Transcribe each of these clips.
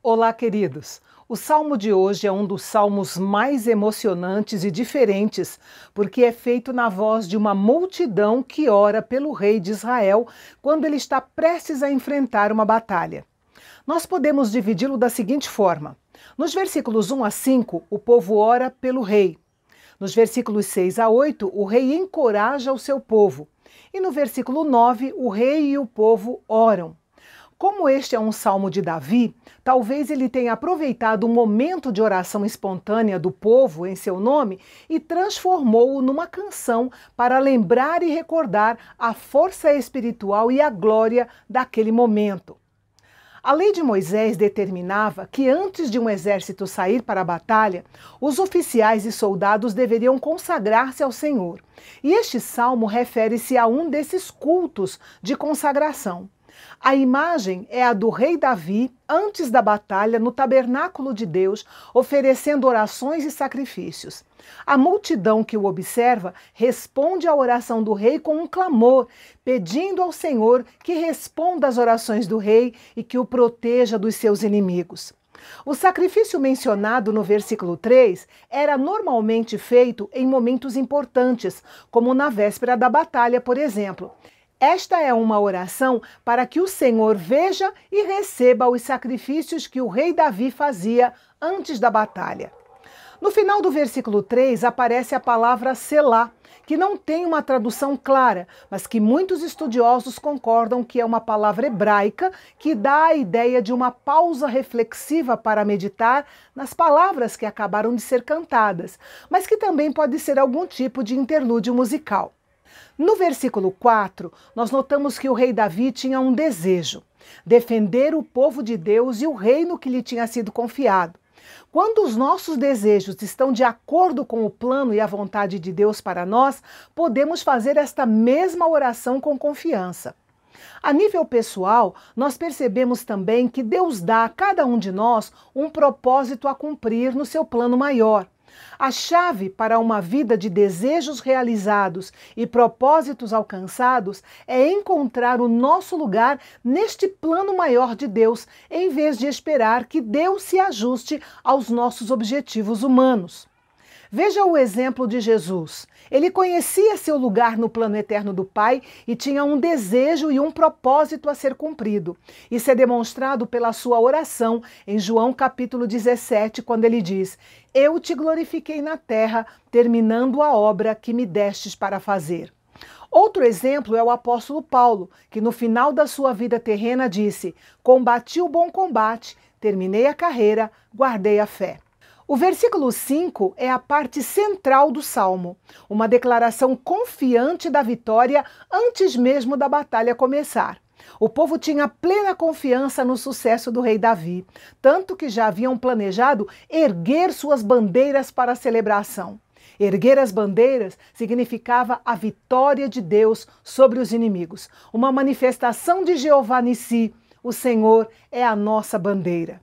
Olá, queridos! O salmo de hoje é um dos salmos mais emocionantes e diferentes, porque é feito na voz de uma multidão que ora pelo rei de Israel quando ele está prestes a enfrentar uma batalha. Nós podemos dividi-lo da seguinte forma: nos versículos 1 a 5, o povo ora pelo rei. Nos versículos 6 a 8, o rei encoraja o seu povo. E no versículo 9, o rei e o povo oram. Como este é um salmo de Davi, talvez ele tenha aproveitado um momento de oração espontânea do povo em seu nome e transformou-o numa canção para lembrar e recordar a força espiritual e a glória daquele momento. A lei de Moisés determinava que antes de um exército sair para a batalha, os oficiais e soldados deveriam consagrar-se ao Senhor. E este salmo refere-se a um desses cultos de consagração. A imagem é a do rei Davi, antes da batalha, no tabernáculo de Deus, oferecendo orações e sacrifícios. A multidão que o observa responde à oração do rei com um clamor, pedindo ao Senhor que responda às orações do rei e que o proteja dos seus inimigos. O sacrifício mencionado no versículo 3 era normalmente feito em momentos importantes, como na véspera da batalha, por exemplo. Esta é uma oração para que o Senhor veja e receba os sacrifícios que o rei Davi fazia antes da batalha. No final do versículo 3 aparece a palavra Selá, que não tem uma tradução clara, mas que muitos estudiosos concordam que é uma palavra hebraica que dá a ideia de uma pausa reflexiva para meditar nas palavras que acabaram de ser cantadas, mas que também pode ser algum tipo de interlúdio musical. No versículo 4, nós notamos que o rei Davi tinha um desejo: defender o povo de Deus e o reino que lhe tinha sido confiado. Quando os nossos desejos estão de acordo com o plano e a vontade de Deus para nós, podemos fazer esta mesma oração com confiança. A nível pessoal, nós percebemos também que Deus dá a cada um de nós um propósito a cumprir no seu plano maior. A chave para uma vida de desejos realizados e propósitos alcançados é encontrar o nosso lugar neste plano maior de Deus, em vez de esperar que Deus se ajuste aos nossos objetivos humanos. Veja o exemplo de Jesus. Ele conhecia seu lugar no plano eterno do Pai e tinha um desejo e um propósito a ser cumprido. Isso é demonstrado pela sua oração em João capítulo 17, quando ele diz: "Eu te glorifiquei na terra, terminando a obra que me destes para fazer." Outro exemplo é o apóstolo Paulo, que no final da sua vida terrena disse: "Combati o bom combate, terminei a carreira, guardei a fé." O versículo 5 é a parte central do salmo, uma declaração confiante da vitória antes mesmo da batalha começar. O povo tinha plena confiança no sucesso do rei Davi, tanto que já haviam planejado erguer suas bandeiras para a celebração. Erguer as bandeiras significava a vitória de Deus sobre os inimigos, uma manifestação de Jeová Nissi, o Senhor é a nossa bandeira.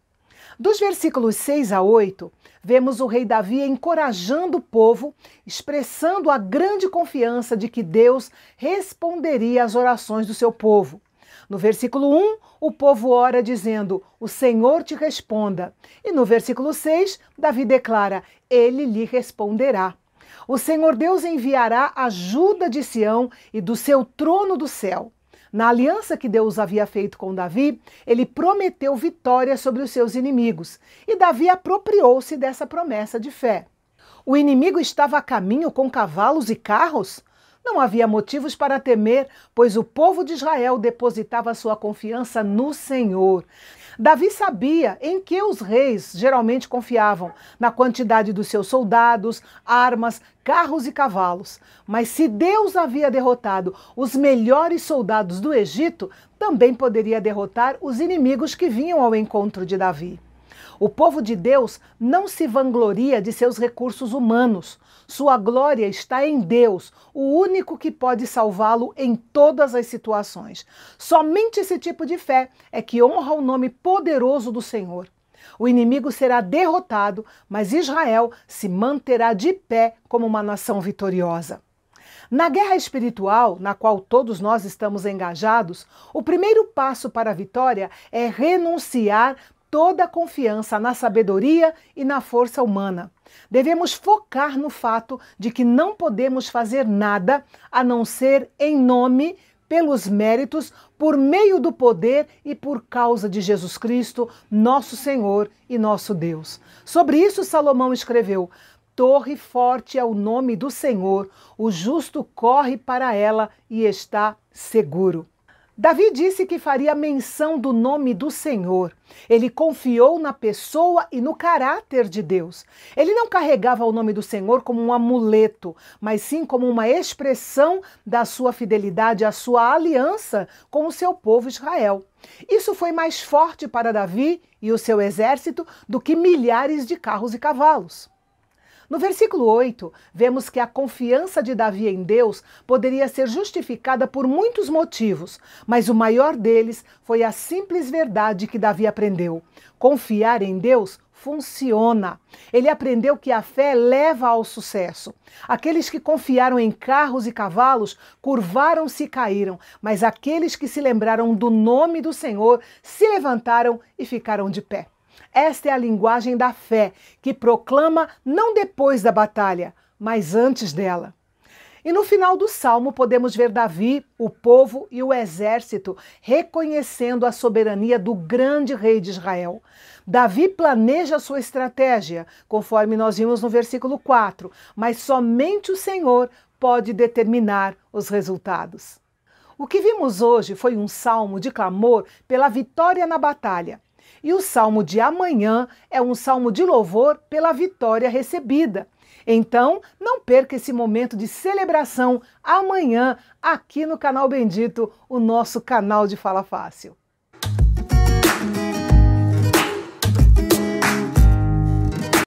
Dos versículos 6 a 8, vemos o rei Davi encorajando o povo, expressando a grande confiança de que Deus responderia às orações do seu povo. No versículo 1, o povo ora dizendo: "O Senhor te responda." E no versículo 6, Davi declara: "Ele lhe responderá." O Senhor Deus enviará ajuda de Sião e do seu trono do céu. Na aliança que Deus havia feito com Davi, ele prometeu vitória sobre os seus inimigos, e Davi apropriou-se dessa promessa de fé. O inimigo estava a caminho com cavalos e carros? Não havia motivos para temer, pois o povo de Israel depositava sua confiança no Senhor. Davi sabia em que os reis geralmente confiavam, na quantidade dos seus soldados, armas, carros e cavalos. Mas se Deus havia derrotado os melhores soldados do Egito, também poderia derrotar os inimigos que vinham ao encontro de Davi. O povo de Deus não se vangloria de seus recursos humanos. Sua glória está em Deus, o único que pode salvá-lo em todas as situações. Somente esse tipo de fé é que honra o nome poderoso do Senhor. O inimigo será derrotado, mas Israel se manterá de pé como uma nação vitoriosa. Na guerra espiritual, na qual todos nós estamos engajados, o primeiro passo para a vitória é renunciar toda a confiança na sabedoria e na força humana. Devemos focar no fato de que não podemos fazer nada a não ser em nome, pelos méritos, por meio do poder e por causa de Jesus Cristo, nosso Senhor e nosso Deus. Sobre isso, Salomão escreveu: torre forte é o nome do Senhor, o justo corre para ela e está seguro. Davi disse que faria menção do nome do Senhor. Ele confiou na pessoa e no caráter de Deus. Ele não carregava o nome do Senhor como um amuleto, mas sim como uma expressão da sua fidelidade à sua aliança com o seu povo Israel. Isso foi mais forte para Davi e o seu exército do que milhares de carros e cavalos. No versículo 8, vemos que a confiança de Davi em Deus poderia ser justificada por muitos motivos, mas o maior deles foi a simples verdade que Davi aprendeu: confiar em Deus funciona. Ele aprendeu que a fé leva ao sucesso. Aqueles que confiaram em carros e cavalos curvaram-se e caíram, mas aqueles que se lembraram do nome do Senhor se levantaram e ficaram de pé. Esta é a linguagem da fé, que proclama não depois da batalha, mas antes dela. E no final do salmo podemos ver Davi, o povo e o exército reconhecendo a soberania do grande rei de Israel. Davi planeja sua estratégia, conforme nós vimos no versículo 4, mas somente o Senhor pode determinar os resultados. O que vimos hoje foi um salmo de clamor pela vitória na batalha. E o salmo de amanhã é um salmo de louvor pela vitória recebida. Então, não perca esse momento de celebração amanhã aqui no Canal Bendito, o nosso canal de Fala Fácil.